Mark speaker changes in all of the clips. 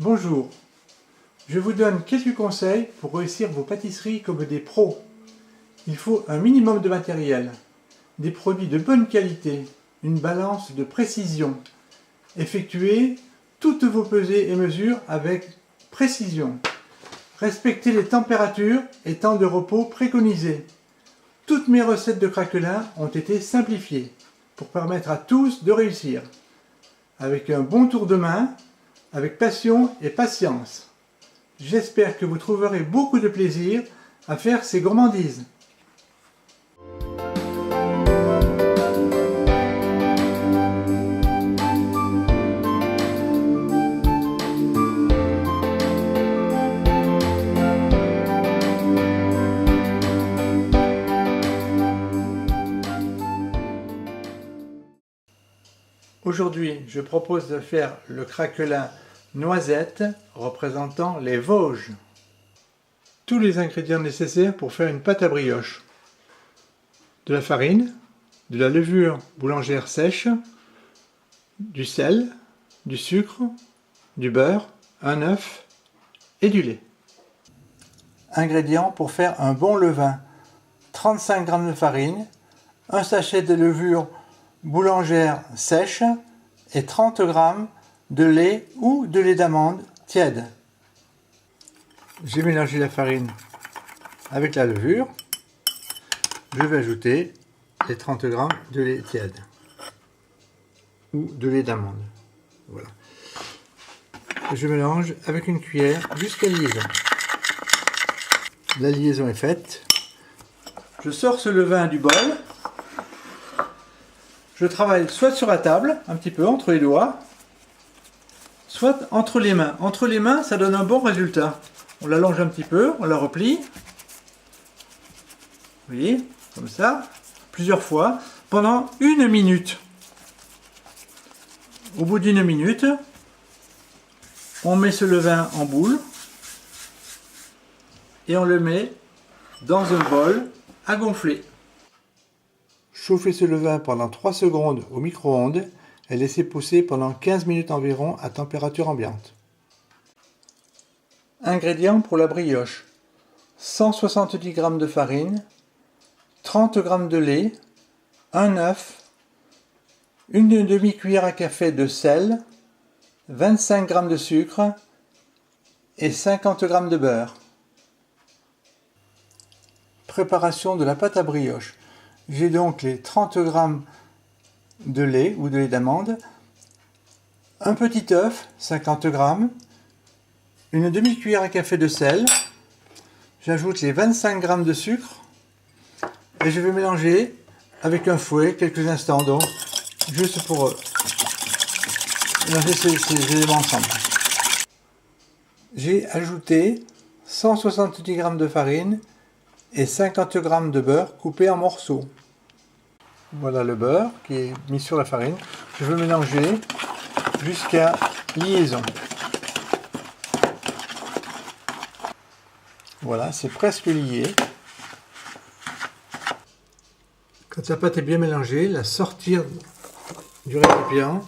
Speaker 1: Bonjour, je vous donne quelques conseils pour réussir vos pâtisseries comme des pros. Il faut un minimum de matériel, des produits de bonne qualité, une balance de précision. Effectuez toutes vos pesées et mesures avec précision. Respectez les températures et temps de repos préconisés. Toutes mes recettes de craquelin ont été simplifiées pour permettre à tous de réussir. Avec un bon tour de main, avec passion et patience. J'espère que vous trouverez beaucoup de plaisir à faire ces gourmandises. Aujourd'hui, je propose de faire le craquelin noisette représentant les Vosges. Tous les ingrédients nécessaires pour faire une pâte à brioche. De la farine, de la levure boulangère sèche, du sel, du sucre, du beurre, un œuf et du lait. Ingrédients pour faire un bon levain. 35 g de farine, un sachet de levure boulangère sèche et 30 g de lait ou de lait d'amande tiède. J'ai mélangé la farine avec la levure. Je vais ajouter les 30 g de lait tiède ou de lait d'amande. Voilà. Je mélange avec une cuillère jusqu'à liaison. La liaison est faite. Je sors ce levain du bol. Je travaille soit sur la table, un petit peu entre les doigts, soit entre les mains. Entre les mains, ça donne un bon résultat. On l'allonge un petit peu, on la replie. Vous voyez, comme ça, plusieurs fois, pendant 1 minute. Au bout d'1 minute, on met ce levain en boule et on le met dans un bol à gonfler. Chauffez ce levain pendant 3 secondes au micro-ondes et laissez pousser pendant 15 minutes environ à température ambiante. Ingrédients pour la brioche. 170 g de farine, 30 g de lait, un œuf, une demi-cuillère à café de sel, 25 g de sucre et 50 g de beurre. Préparation de la pâte à brioche. J'ai donc les 30 g de lait ou de lait d'amande, un petit œuf, 50 g, une demi-cuillère à café de sel, j'ajoute les 25 g de sucre et je vais mélanger avec un fouet quelques instants, donc juste pour mélanger ces éléments ensemble. J'ai ajouté 170 g de farine et 50 g de beurre coupé en morceaux. Voilà le beurre qui est mis sur la farine. Je veux mélanger jusqu'à liaison. Voilà, c'est presque lié. Quand la pâte est bien mélangée, la sortir du récipient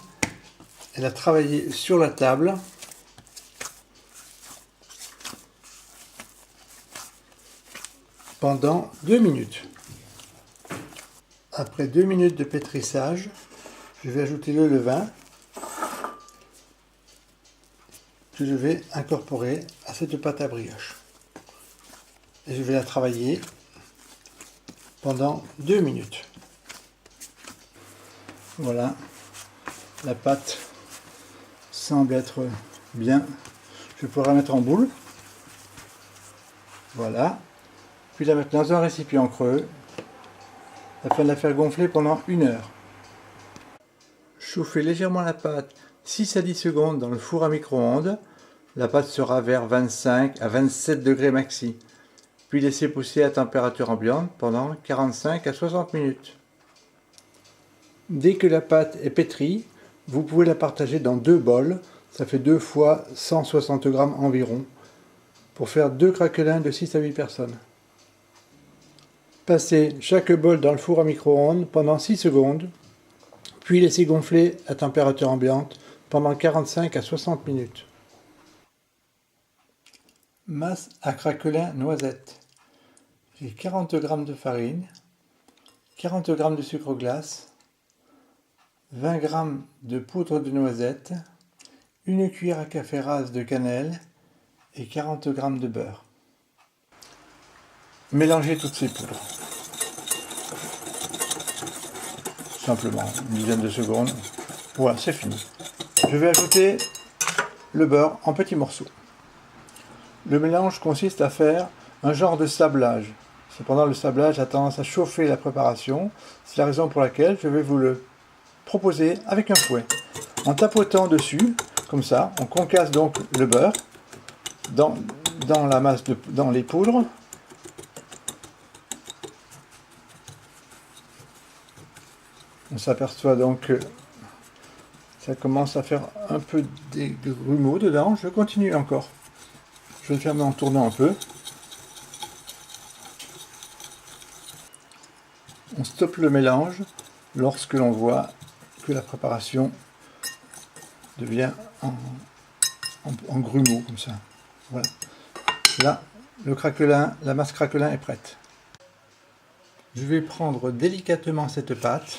Speaker 1: et la travailler sur la table. Pendant 2 minutes. Après 2 minutes de pétrissage, je vais ajouter le levain que je vais incorporer à cette pâte à brioche. Et je vais la travailler pendant 2 minutes. Voilà, la pâte semble être bien. Je pourrais la mettre en boule. Voilà. Puis la mettre dans un récipient creux afin de la faire gonfler pendant 1 heure. Chauffez légèrement la pâte 6 à 10 secondes dans le four à micro-ondes. La pâte sera vers 25 à 27 degrés maxi. Puis laissez pousser à température ambiante pendant 45 à 60 minutes. Dès que la pâte est pétrie, vous pouvez la partager dans 2 bols. Ça fait 2 fois 160 g environ pour faire 2 craquelins de 6 à 8 personnes. Passez chaque bol dans le four à micro-ondes pendant 6 secondes, puis laissez gonfler à température ambiante pendant 45 à 60 minutes. Masse à craquelin noisette. J'ai 40 g de farine, 40 g de sucre glace, 20 g de poudre de noisette, une cuillère à café rase de cannelle et 40 g de beurre. Mélangez toutes ces poudres. Simplement, une dizaine de secondes. Voilà, c'est fini. Je vais ajouter le beurre en petits morceaux. Le mélange consiste à faire un genre de sablage. Cependant, le sablage a tendance à chauffer la préparation. C'est la raison pour laquelle je vais vous le proposer avec un fouet. En tapotant dessus, comme ça, on concasse donc le beurre dans la masse, dans les poudres. On s'aperçoit donc que ça commence à faire un peu de grumeaux dedans. Je continue encore. Je vais le faire en tournant un peu. On stoppe le mélange lorsque l'on voit que la préparation devient en grumeaux comme ça. Voilà. Là, la masse craquelin est prête. Je vais prendre délicatement cette pâte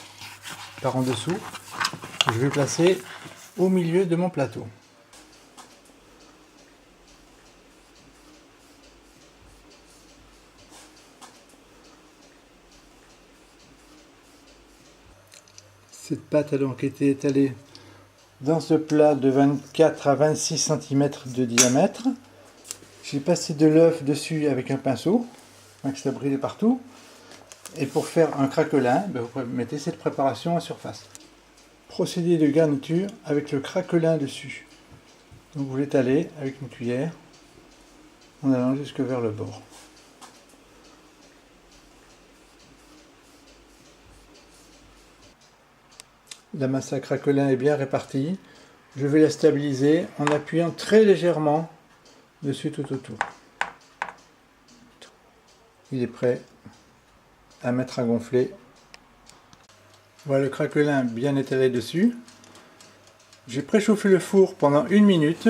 Speaker 1: par en dessous. Je vais placer au milieu de mon plateau. Cette pâte a donc été étalée dans ce plat de 24 à 26 cm de diamètre. J'ai passé de l'œuf dessus avec un pinceau, afin que ça brille partout. Et pour faire un craquelin, vous mettez cette préparation en surface. Procédé de garniture avec le craquelin dessus. Donc vous l'étalez avec une cuillère en allant jusque vers le bord. La masse à craquelin est bien répartie. Je vais la stabiliser en appuyant très légèrement dessus tout autour. Il est prêt à mettre à gonfler. Voilà le craquelin bien étalé dessus. J'ai préchauffé le four pendant 1 minute.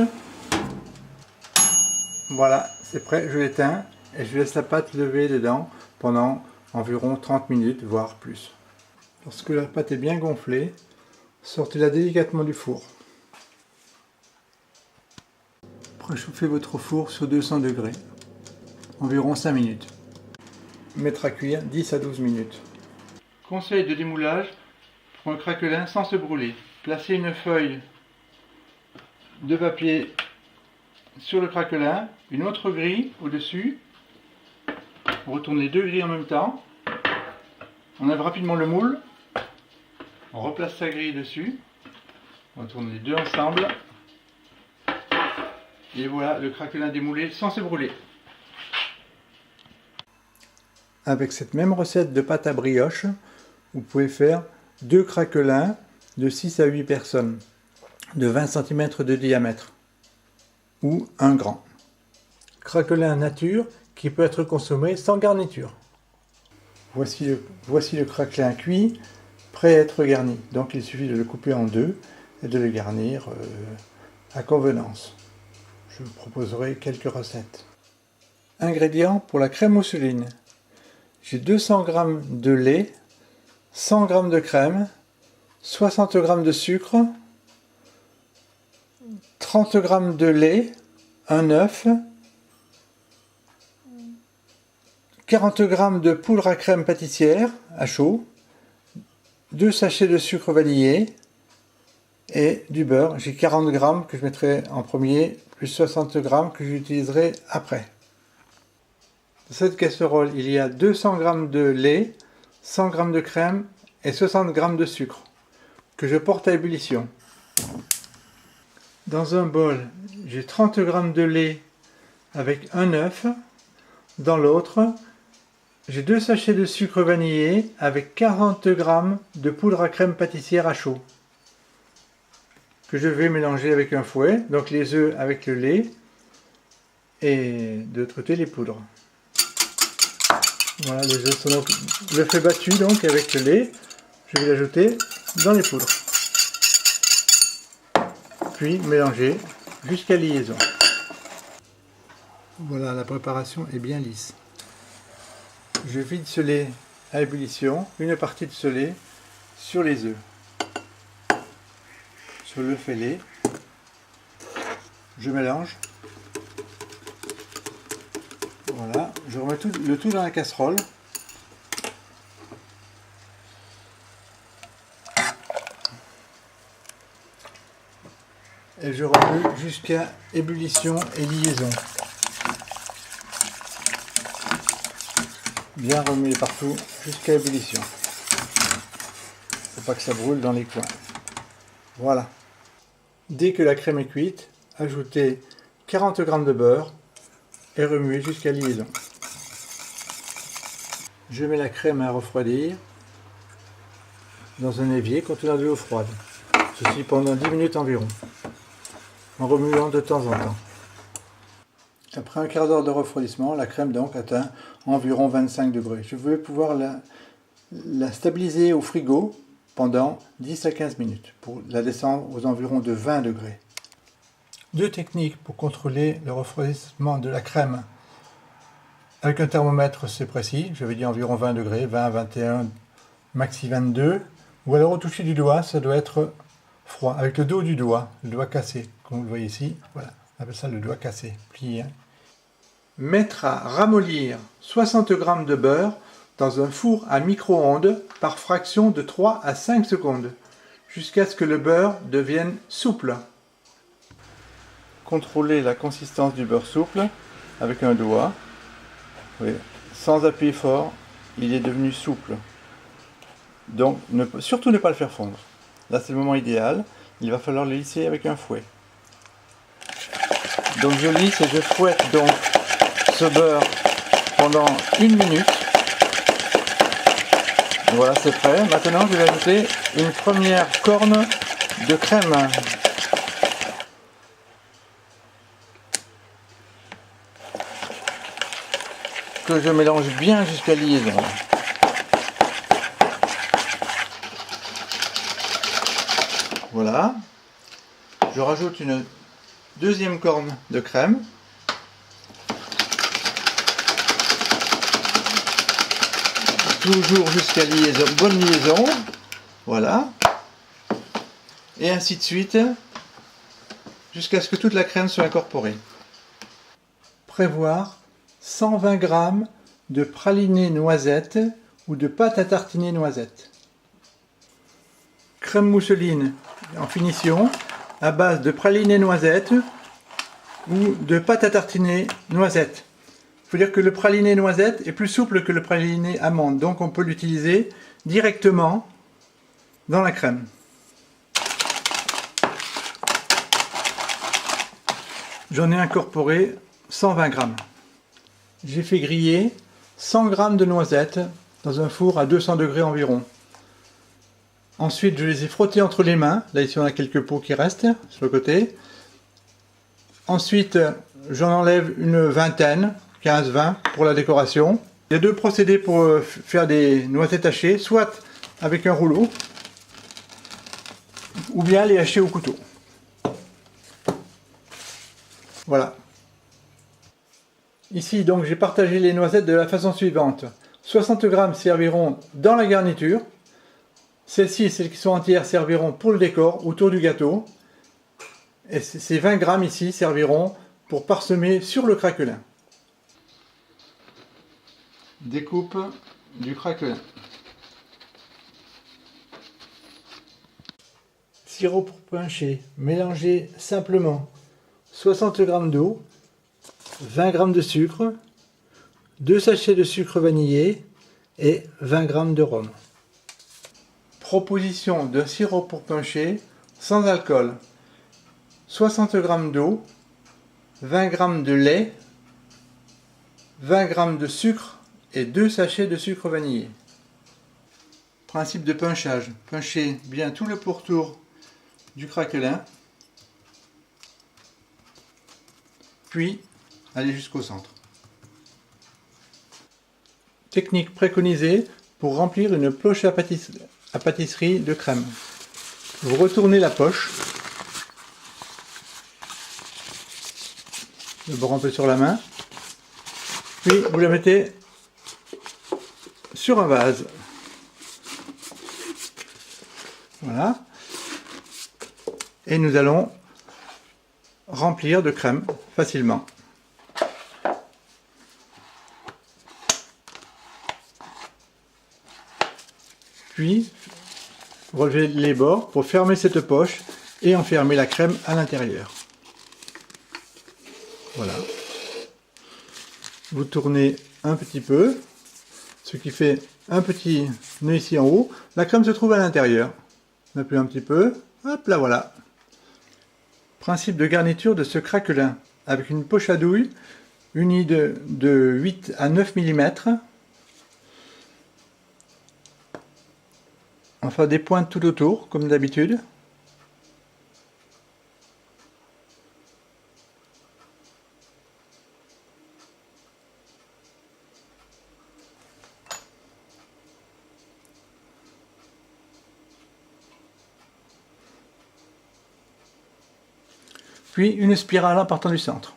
Speaker 1: Voilà, c'est prêt, je l'éteins et je laisse la pâte lever dedans pendant environ 30 minutes, voire plus. Lorsque la pâte est bien gonflée, sortez-la délicatement du four. Préchauffez votre four sur 200 degrés, environ 5 minutes. Mettre à cuire 10 à 12 minutes. Conseil de démoulage pour un craquelin sans se brûler. Placez une feuille de papier sur le craquelin, une autre grille au-dessus. On retourne les deux grilles en même temps. On lève rapidement le moule. On replace sa grille dessus. On retourne les deux ensemble. Et voilà le craquelin démoulé sans se brûler. Avec cette même recette de pâte à brioche, vous pouvez faire 2 craquelins de 6 à 8 personnes, de 20 cm de diamètre, ou un grand. Craquelin nature qui peut être consommé sans garniture. Voici le craquelin cuit, prêt à être garni. Donc il suffit de le couper en deux et de le garnir à convenance. Je vous proposerai quelques recettes. Ingrédients pour la crème mousseline. J'ai 200 g de lait, 100 g de crème, 60 g de sucre, 30 g de lait, un œuf, 40 g de poudre à crème pâtissière à chaud, 2 sachets de sucre vanillé et du beurre. J'ai 40 g que je mettrai en premier, plus 60 g que j'utiliserai après. Dans cette casserole, il y a 200 g de lait, 100 g de crème et 60 g de sucre que je porte à ébullition. Dans un bol, j'ai 30 g de lait avec un œuf. Dans l'autre, j'ai 2 sachets de sucre vanillé avec 40 g de poudre à crème pâtissière à chaud que je vais mélanger avec un fouet, donc les œufs avec le lait et de l'autre côté les poudres. Voilà, les œufs sont donc le fait battu donc avec le lait. Je vais l'ajouter dans les poudres. Puis mélanger jusqu'à liaison. Voilà, la préparation est bien lisse. Je vide ce lait à ébullition, une partie de ce lait sur les œufs. Sur l'œuf fêlé, je mélange. Voilà, je remets le tout dans la casserole. Et je remue jusqu'à ébullition et liaison. Bien remuer partout jusqu'à ébullition. Faut pas que ça brûle dans les coins. Voilà. Dès que la crème est cuite, ajoutez 40 g de beurre et remuez jusqu'à liaison. Je mets la crème à refroidir dans un évier contenant de l'eau froide. Ceci pendant 10 minutes environ, en remuant de temps en temps. Après un quart d'heure de refroidissement, la crème donc atteint environ 25 degrés. Je vais pouvoir la stabiliser au frigo pendant 10 à 15 minutes pour la descendre aux environs de 20 degrés. Deux techniques pour contrôler le refroidissement de la crème. Avec un thermomètre, c'est précis, j'avais dit environ 20 degrés, 20, 21, maxi 22. Ou alors au toucher du doigt, ça doit être froid. Avec le dos du doigt, le doigt cassé, comme vous le voyez ici. Voilà, on appelle ça le doigt cassé, plié. Mettre à ramollir 60 g de beurre dans un four à micro-ondes par fraction de 3 à 5 secondes, jusqu'à ce que le beurre devienne souple. Contrôlez la consistance du beurre souple avec un doigt. Oui, sans appuyer fort, il est devenu souple. Donc surtout ne pas le faire fondre. Là c'est le moment idéal, il va falloir le lisser avec un fouet. Donc je lisse et je fouette donc ce beurre pendant 1 minute. Voilà, c'est prêt. Maintenant je vais ajouter une première corne de crème. Que je mélange bien jusqu'à liaison. Voilà. Je rajoute une deuxième corne de crème. Toujours jusqu'à liaison, bonne liaison. Voilà. Et ainsi de suite, jusqu'à ce que toute la crème soit incorporée. Prévoir 120 g de praliné noisette ou de pâte à tartiner noisette. Crème mousseline en finition à base de praliné noisette ou de pâte à tartiner noisette. Il faut dire que le praliné noisette est plus souple que le praliné amande, donc on peut l'utiliser directement dans la crème. J'en ai incorporé 120 g. J'ai fait griller 100 g de noisettes dans un four à 200 degrés environ. Ensuite, je les ai frottés entre les mains. Là, ici, on a quelques peaux qui restent sur le côté. Ensuite, j'en enlève une vingtaine, 15-20 pour la décoration. Il y a deux procédés pour faire des noisettes hachées, soit avec un rouleau, ou bien les hacher au couteau. Voilà. Ici, donc, j'ai partagé les noisettes de la façon suivante. 60 g serviront dans la garniture. Celles-ci, celles qui sont entières, serviront pour le décor, autour du gâteau. Et ces 20 g ici serviront pour parsemer sur le craquelin. Découpe du craquelin. Sirop pour puncher. Mélangez simplement 60 g d'eau, 20 g de sucre, 2 sachets de sucre vanillé et 20 g de rhum. Proposition d'un sirop pour puncher sans alcool. 60 g d'eau, 20 g de lait, 20 g de sucre et 2 sachets de sucre vanillé. Principe de punchage. Pinchez bien tout le pourtour du craquelin, puis allez jusqu'au centre. Technique préconisée pour remplir une poche à pâtisserie de crème. Vous retournez la poche, le bord un peu sur la main, Puis vous la mettez sur un vase. Voilà. Et nous allons remplir de crème facilement. Puis relevez les bords pour fermer cette poche et enfermer la crème à l'intérieur. Voilà. Vous tournez un petit peu, ce qui fait un petit nœud ici en haut. La crème se trouve à l'intérieur. On appuie un petit peu, hop là voilà. Principe de garniture de ce craquelin, avec une poche à douille unie de 8 à 9 mm. On fera des pointes tout autour, comme d'habitude. Puis une spirale en partant du centre.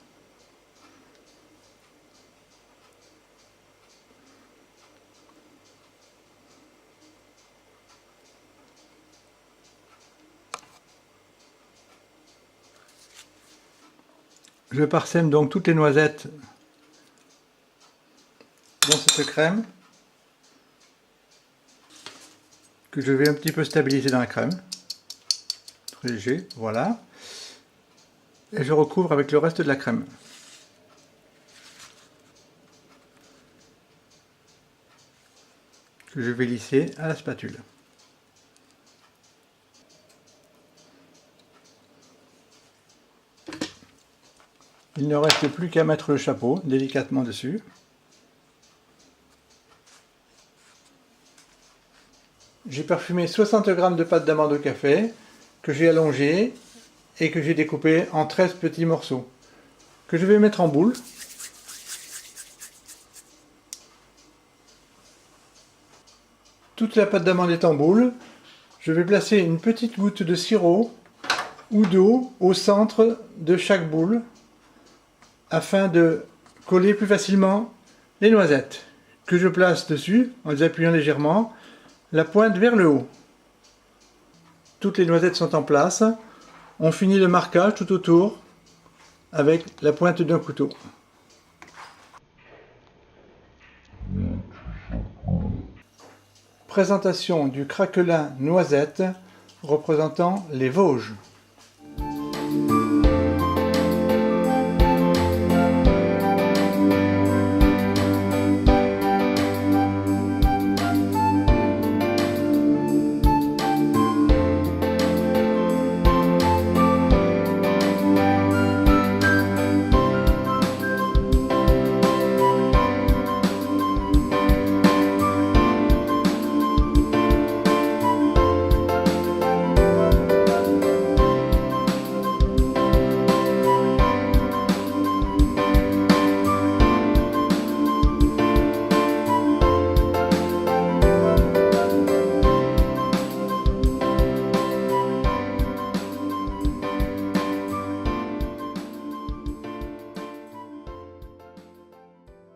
Speaker 1: Je parsème donc toutes les noisettes dans cette crème que je vais un petit peu stabiliser dans la crème. Très léger, voilà. Et je recouvre avec le reste de la crème. Que je vais lisser à la spatule. Il ne reste plus qu'à mettre le chapeau délicatement dessus. J'ai parfumé 60 g de pâte d'amande au café que j'ai allongée et que j'ai découpé en 13 petits morceaux que je vais mettre en boule. Toute la pâte d'amande est en boule. Je vais placer une petite goutte de sirop ou d'eau au centre de chaque boule afin de coller plus facilement les noisettes que je place dessus en les appuyant légèrement, la pointe vers le haut. Toutes les noisettes sont en place. On finit le marquage tout autour avec la pointe d'un couteau. Présentation du craquelin noisette représentant les Vosges.